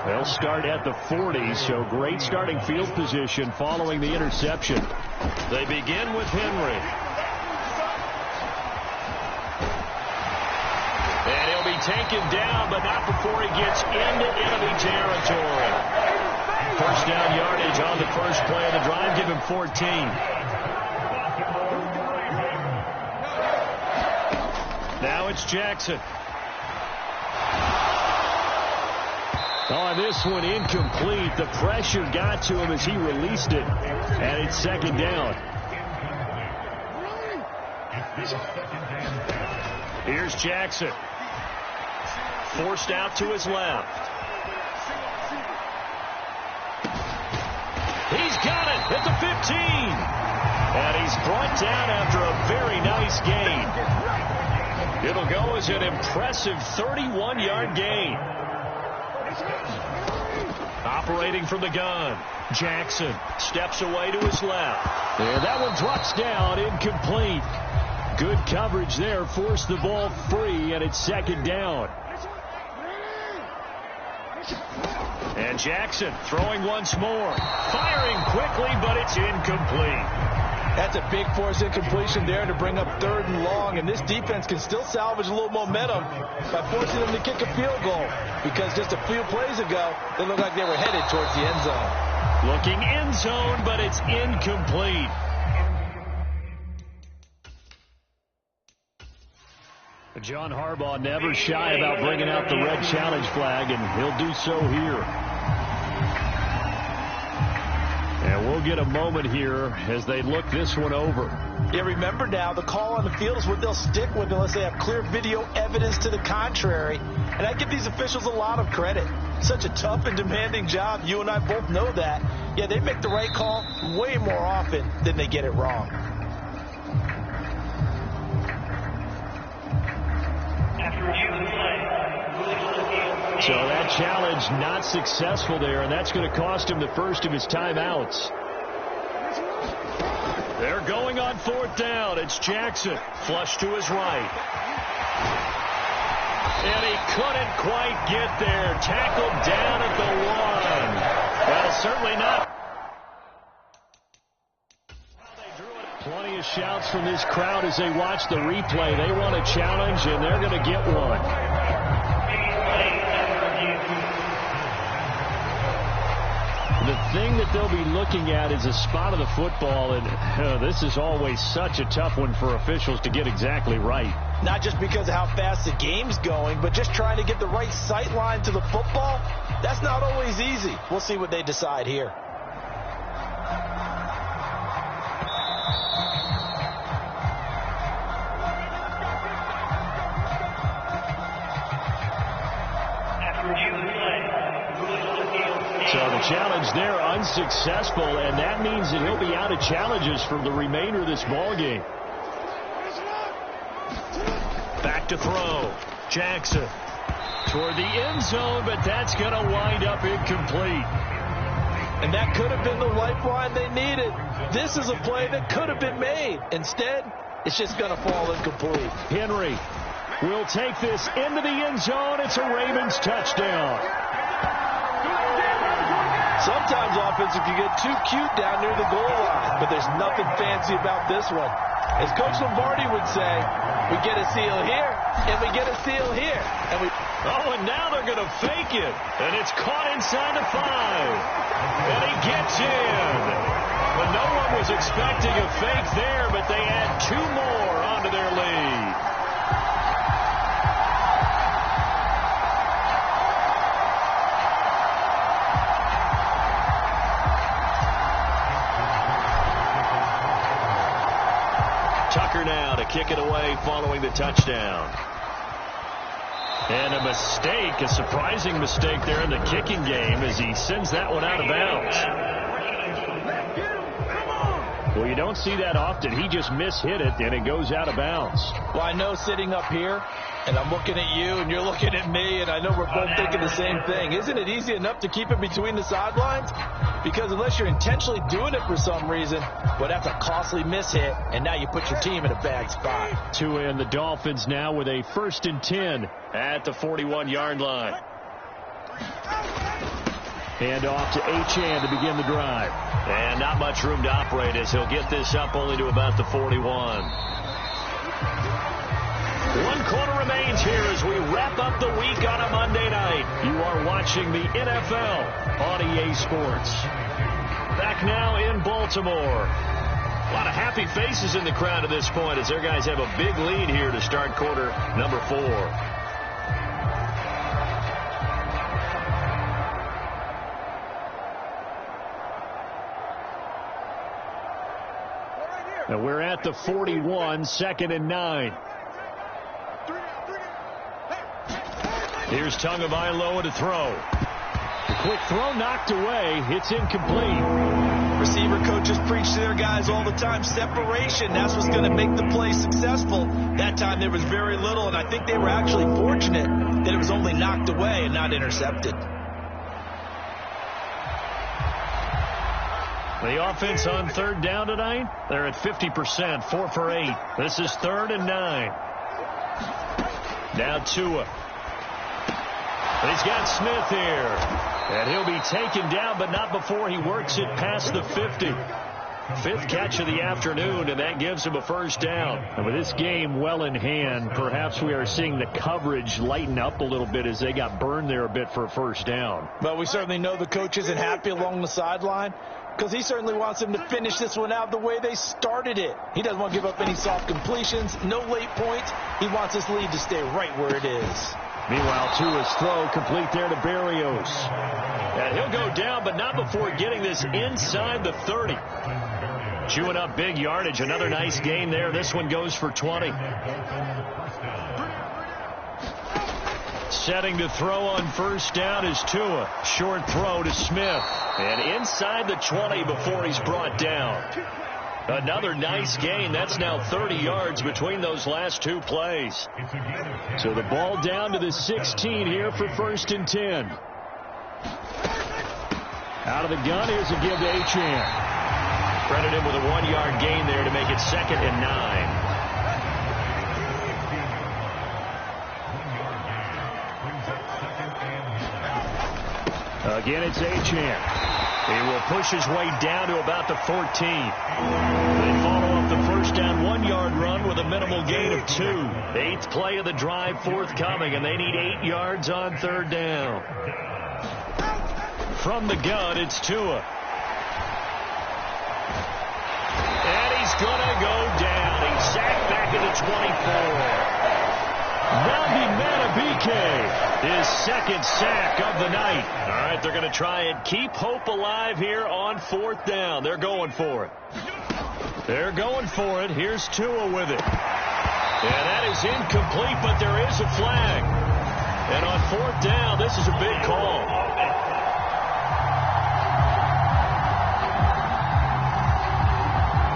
They'll start at the 40, so great starting field position following the interception. They begin with Henry. And he'll be taken down, but not before he gets into enemy territory. 1st down yardage on the first play of the drive. Give him 14. Now it's Jackson. On this one, incomplete. The pressure got to him as he released it. And it's second down. Here's Jackson. Forced out to his left. He's got it at the 15. And he's brought down after a very nice gain. It'll go as an impressive 31-yard gain. Operating from the gun. Jackson steps away to his left. And that one drops down, incomplete. Good coverage there, forced the ball free, and it's second down. And Jackson throwing once more. Firing quickly, but it's incomplete. That's a big force incompletion there to bring up 3rd and long, and this defense can still salvage a little momentum by forcing them to kick a field goal, because just a few plays ago, they looked like they were headed towards the end zone. Looking end zone, but it's incomplete. John Harbaugh never shy about bringing out the red challenge flag, and he'll do so here. And we'll get a moment here as they look this one over. Yeah, remember now, the call on the field is what they'll stick with unless they have clear video evidence to the contrary. And I give these officials a lot of credit. Such a tough and demanding job. You and I both know that. Yeah, they make the right call way more often than they get it wrong. So that challenge not successful there, and that's going to cost him the first of his timeouts. They're going on 4th down. It's Jackson. Flush to his right. And he couldn't quite get there. Tackled down at the 1. Well, certainly not. Plenty of shouts from this crowd as they watch the replay. They want a challenge, and they're going to get one. The thing that they'll be looking at is a spot of the football, and this is always such a tough one for officials to get exactly right. Not just because of how fast the game's going, but just trying to get the right sight line to the football. That's not always easy. We'll see what they decide here. So the challenge there unsuccessful, and that means that he'll be out of challenges for the remainder of this ball game. Back to throw. Jackson toward the end zone, but that's going to wind up incomplete. And that could have been the lifeline they needed. This is a play that could have been made. Instead, it's just going to fall incomplete. Henry will take this into the end zone. It's a Ravens touchdown. Sometimes offense can get too cute down near the goal line, but there's nothing fancy about this one. As Coach Lombardi would say, we get a seal here, and we get a seal here. And now they're going to fake it, and it's caught inside the 5. And he gets in. But no one was expecting a fake there, but they add 2 more onto their lead. Tucker now to kick it away following the touchdown. And a mistake, a surprising mistake there in the kicking game as he sends that one out of bounds. Well, you don't see that often. He just mishit it, and it goes out of bounds. Well, I know sitting up here, and I'm looking at you, and you're looking at me, and I know we're both thinking the same thing. Isn't it easy enough to keep it between the sidelines? Because unless you're intentionally doing it for some reason, well, that's a costly mishit, and now you put your team in a bad spot. To end the Dolphins now with a 1st and 10 at the 41-yard line. Hand off to Achane to begin the drive. And not much room to operate as he'll get this up only to about the 41. 1 quarter remains here as we wrap up the week on a Monday night. You are watching the NFL on EA Sports. Back now in Baltimore. A lot of happy faces in the crowd at this point as their guys have a big lead here to start quarter number 4. And we're at the 41, 2nd and 9. Here's Tagovailoa to throw. The quick throw knocked away. It's incomplete. Receiver coaches preach to their guys all the time. Separation, that's what's going to make the play successful. That time there was very little, and I think they were actually fortunate that it was only knocked away and not intercepted. The offense on 3rd down tonight, they're at 50%, 4 for 8. This is 3rd and 9. Now Tua. He's got Smith here. And he'll be taken down, but not before he works it past the 50. 5th catch of the afternoon, and that gives him a 1st down. And with this game well in hand, perhaps we are seeing the coverage lighten up a little bit as they got burned there a bit for a 1st down. But we certainly know the coach isn't happy along the sideline, because he certainly wants them to finish this one out the way they started it. He doesn't want to give up any soft completions, no late points. He wants his lead to stay right where it is. Meanwhile, Tua's throw complete there to Berrios. And he'll go down, but not before getting this inside the 30. Chewing up big yardage. Another nice gain there. This one goes for 20. Setting to throw on 1st down is Tua. Short throw to Smith. And inside the 20 before he's brought down. Another nice gain. That's now 30 yards between those last 2 plays. So the ball down to the 16 here for 1st and 10. Out of the gun, here's a give to Achane. Credit him with a 1-yard gain there to make it 2nd and 9. Again, it's Achane. He will push his way down to about the 14. They follow up the 1st down 1-yard run with a minimal gain of 2. 8th play of the drive forthcoming, and they need 8 yards on 3rd down. From the gun, it's Tua. And he's going to go down. He's sacked back at the 24. Nabi Madubuike, his 2nd sack of the night. All right, they're going to try and keep hope alive here on 4th down. They're going for it. They're going for it. Here's Tua with it. And that is incomplete, but there is a flag. And on 4th down, this is a big call.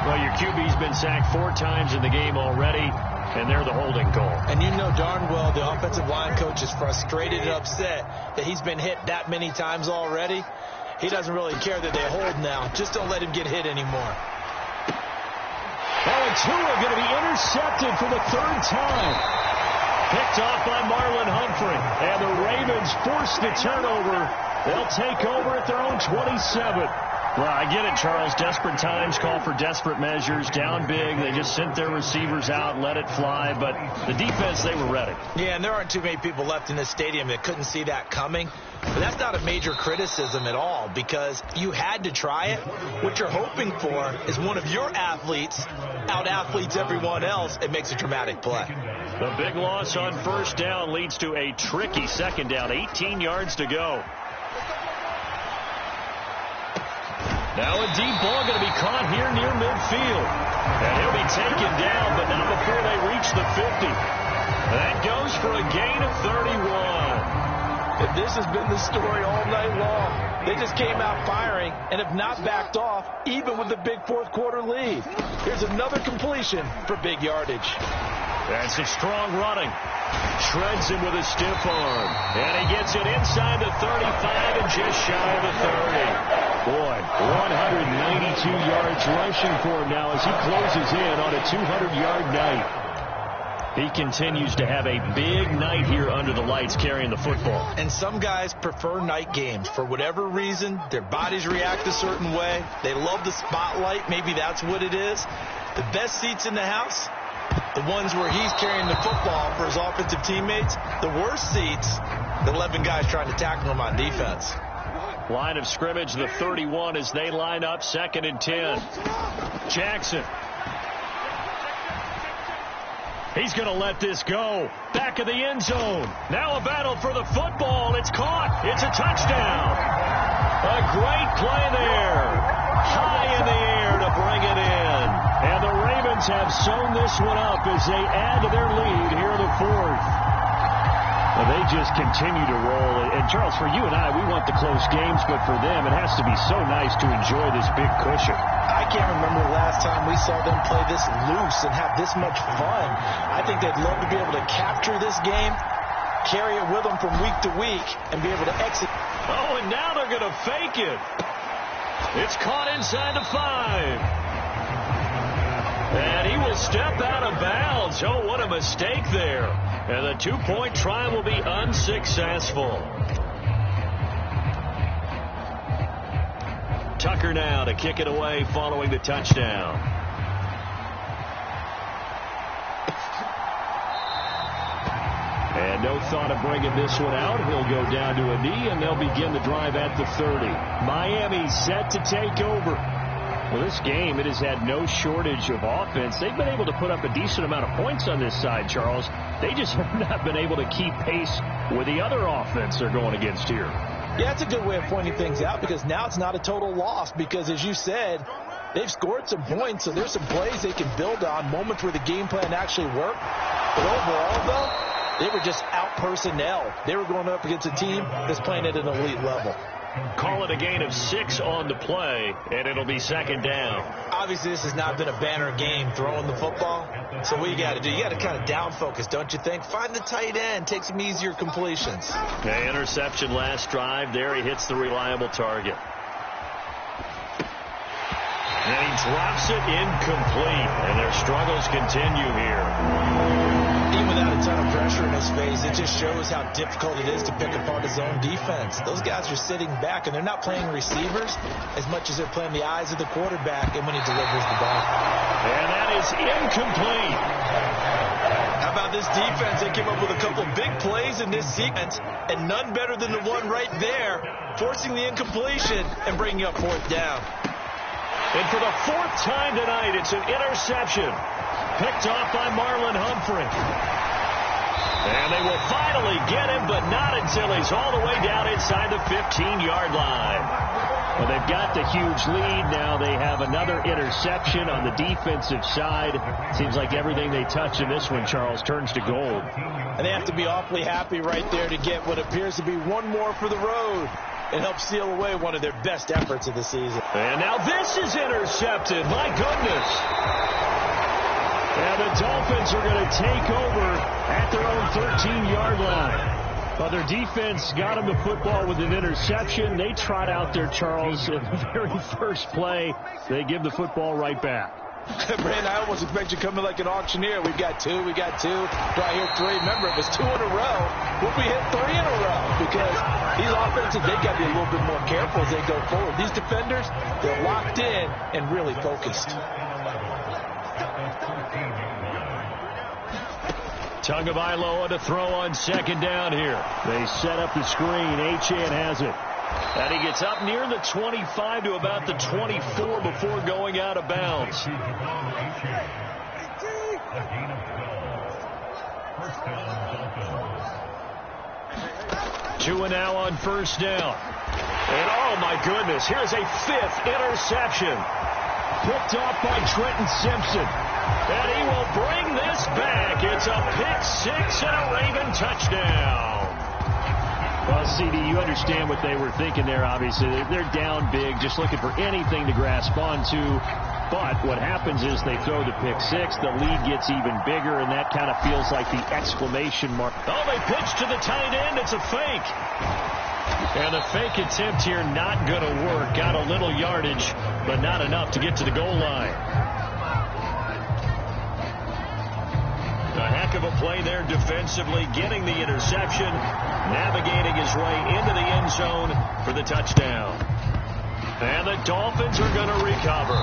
Well, your QB's been sacked 4 times in the game already. And they're the holding call. And you know darn well the offensive line coach is frustrated and upset that he's been hit that many times already. He doesn't really care that they hold now. Just don't let him get hit anymore. Oh, and Tua going to be intercepted for the 3rd time. Picked off by Marlon Humphrey. And the Ravens force the turnover. They'll take over at their own 27. Well, I get it, Charles. Desperate times call for desperate measures. Down big. They just sent their receivers out and let it fly. But the defense, they were ready. Yeah, and there aren't too many people left in this stadium that couldn't see that coming. But that's not a major criticism at all because you had to try it. What you're hoping for is one of your athletes out-athletes everyone else and makes a dramatic play. The big loss on 1st down leads to a tricky 2nd down. 18 yards to go. Now a deep ball going to be caught here near midfield. And he'll be taken down, but not before they reach the 50. That goes for a gain of 31. And this has been the story all night long. They just came out firing and have not backed off, even with the big 4th quarter lead. Here's another completion for big yardage. That's a strong running. Shreds him with a stiff arm. And he gets it inside the 35 and just shy of the 30. Boy, 192 yards rushing for him now as he closes in on a 200-yard night. He continues to have a big night here under the lights carrying the football. And some guys prefer night games. For whatever reason, their bodies react a certain way. They love the spotlight. Maybe that's what it is. The best seats in the house, the ones where he's carrying the football for his offensive teammates. The worst seats, the 11 guys trying to tackle him on defense. Line of scrimmage, the 31 as they line up, 2nd and 10. Jackson. He's going to let this go. Back of the end zone. Now a battle for the football. It's caught. It's a touchdown. A great play there. High in the air to bring it in. And the Dolphins have sewn this one up as they add to their lead here in the fourth. Well, they just continue to roll. And, Charles, for you and I, we want the close games, but for them, it has to be so nice to enjoy this big cushion. I can't remember the last time we saw them play this loose and have this much fun. I think they'd love to be able to capture this game, carry it with them from week to week, and be able to exit. Oh, and now they're going to fake it. It's caught inside the 5. And he will step out of bounds. Oh, what a mistake there. And the 2-point try will be unsuccessful. Tucker now to kick it away following the touchdown. And no thought of bringing this one out. He'll go down to a knee, and they'll begin the drive at the 30. Miami set to take over. Well, this game, it has had no shortage of offense. They've been able to put up a decent amount of points on this side, Charles. They just have not been able to keep pace with the other offense they're going against here. Yeah, it's a good way of pointing things out because now it's not a total loss because, as you said, they've scored some points, so there's some plays they can build on, moments where the game plan actually worked. But overall, though, they were just out personnel. They were going up against a team that's playing at an elite level. Call it a gain of 6 on the play, and it'll be second down. Obviously, this has not been a banner game throwing the football. So what you got to do, you got to kind of down focus, don't you think? Find the tight end, take some easier completions. Okay, interception last drive. There he hits the reliable target. And he drops it incomplete, and their struggles continue here. Even without a ton of pressure in his face, it just shows how difficult it is to pick apart his own defense. Those guys are sitting back, and they're not playing receivers as much as they're playing the eyes of the quarterback and when he delivers the ball. And that is incomplete. How about this defense? They came up with a couple big plays in this sequence, and none better than the one right there, forcing the incompletion and bringing up fourth down. And for the 4th time tonight, it's an interception. Picked off by Marlon Humphrey. And they will finally get him, but not until he's all the way down inside the 15-yard line. Well, they've got the huge lead. Now they have another interception on the defensive side. Seems like everything they touch in this one, Charles, turns to gold. And they have to be awfully happy right there to get what appears to be one more for the road. It helps seal away one of their best efforts of the season. And now this is intercepted. My goodness. And the Dolphins are going to take over at their own 13-yard line. Well, their defense got them the football with an interception. They trot out there, Charles, in the very first play. They give the football right back. Brandon, I almost expect you coming like an auctioneer. We've got 2, we got 2. Do I hear 3? Remember, it was 2 in a row. Will we hit 3 in a row? Because these offenses, they've got to be a little bit more careful as they go forward. These defenders, they're locked in and really focused. Tagovailoa to throw on second down here. They set up the screen. Achane has it. And he gets up near the 25 to about the 24 before going out of bounds. Two and now on first down. And oh my goodness, here's a 5th interception. Picked off by Trenton Simpson. And he will bring this back. It's a pick 6 and a Raven touchdown. Well, CD, you understand what they were thinking there, obviously. They're down big, just looking for anything to grasp onto. But what happens is they throw the pick 6. The lead gets even bigger, and that kind of feels like the exclamation mark. Oh, they pitch to the tight end. It's a fake. And the fake attempt here not going to work. Got a little yardage, but not enough to get to the goal line. A heck of a play there defensively, getting the interception, navigating his way into the end zone for the touchdown. And the Dolphins are going to recover.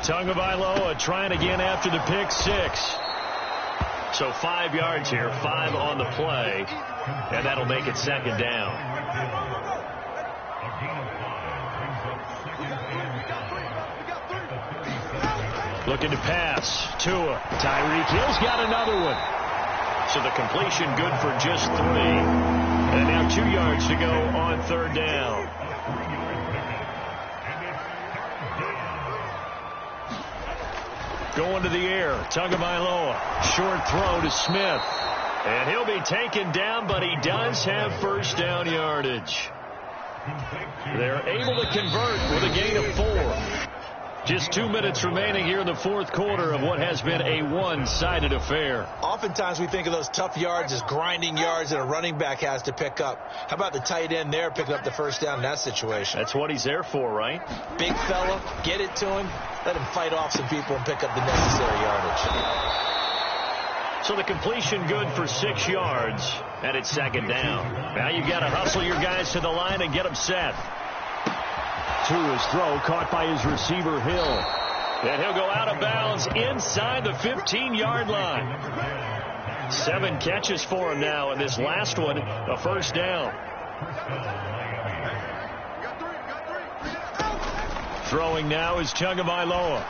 Tagovailoa trying again after the pick 6. So 5 yards here, 5 on the play, and that'll make it second down. Looking to pass. Tua. Tyreek Hill's got another one. So the completion good for just 3. And now 2 yards to go on 3rd down. Going to the air. Tagovailoa. Short throw to Smith. And he'll be taken down, but he does have first down yardage. They're able to convert with a gain of 4. Just 2 minutes remaining here in the 4th quarter of what has been a one-sided affair. Oftentimes we think of those tough yards as grinding yards that a running back has to pick up. How about the tight end there picking up the first down in that situation? That's what he's there for, right? Big fella, get it to him, let him fight off some people and pick up the necessary yardage. So the completion good for 6 yards, and it's 2nd down. Now you've got to hustle your guys to the line and get them set. Tua's throw caught by his receiver, Hill. And he'll go out of bounds inside the 15-yard line. 7 catches for him now, and this last one, a first down. Throwing now is Tagovailoa.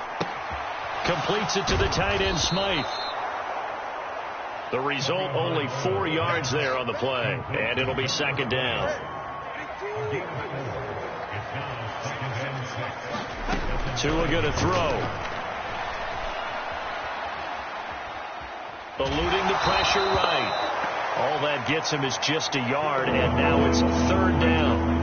Completes it to the tight end, Smythe. The result, only 4 yards there on the play, and it'll be 2nd down. Tua going to throw. Eluding the pressure right. All that gets him is just a yard, and now it's 3rd down.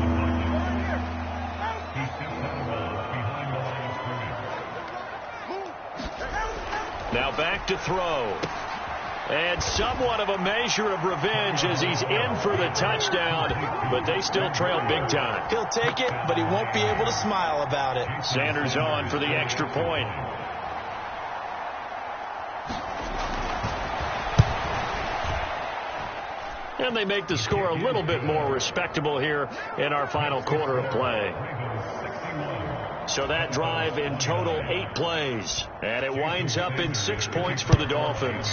Now back to throw. And somewhat of a measure of revenge as he's in for the touchdown, but they still trail big time. He'll take it, but he won't be able to smile about it. Sanders on for the extra point. And they make the score a little bit more respectable here in our final quarter of play. So that drive in total 8 plays, and it winds up in 6 points for the Dolphins.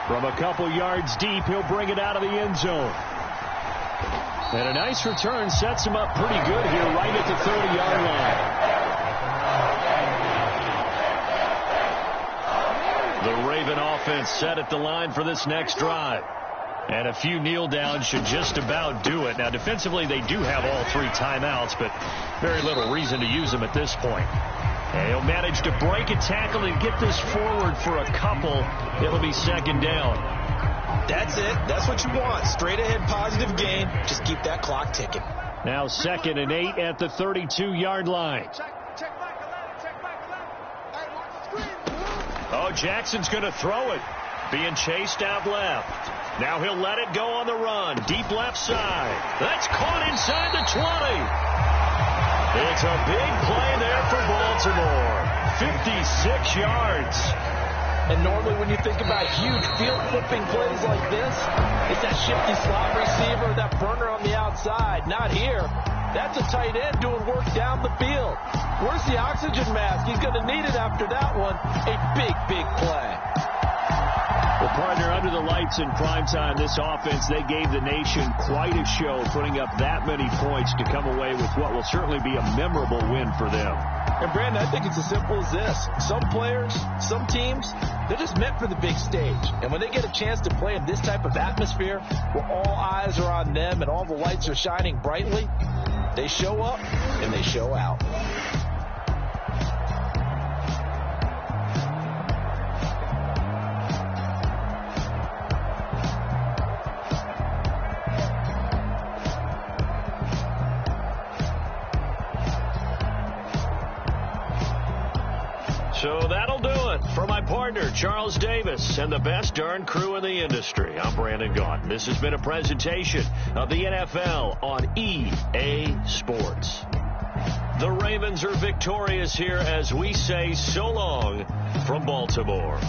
From a couple yards deep, he'll bring it out of the end zone. And a nice return sets him up pretty good here right at the 30-yard line. The Raven offense set at the line for this next drive. And a few kneel downs should just about do it. Now, defensively, they do have all 3 timeouts, but very little reason to use them at this point. And he'll manage to break a tackle and get this forward for a couple. It'll be 2nd down. That's it. That's what you want. Straight ahead positive gain. Just keep that clock ticking. Now 2nd and 8 at the 32-yard line. Oh, Jackson's going to throw it. Being chased out left. Now he'll let it go on the run. Deep left side. That's caught inside the 20. It's a big play there for Baltimore. 56 yards. And normally when you think about huge field-flipping plays like this, it's that shifty slot receiver, that burner on the outside. Not here. That's a tight end doing work down the field. Where's the oxygen mask? He's going to need it after that one. A big, big play. Well, partner, under the lights in primetime, this offense, they gave the nation quite a show, putting up that many points to come away with what will certainly be a memorable win for them. And, Brandon, I think it's as simple as this. Some players, some teams, they're just meant for the big stage. And when they get a chance to play in this type of atmosphere, where all eyes are on them and all the lights are shining brightly, they show up and they show out. So that'll do it for my partner, Charles Davis, and the best darn crew in the industry. I'm Brandon Gaughan. This has been a presentation of the NFL on EA Sports. The Ravens are victorious here as we say so long from Baltimore.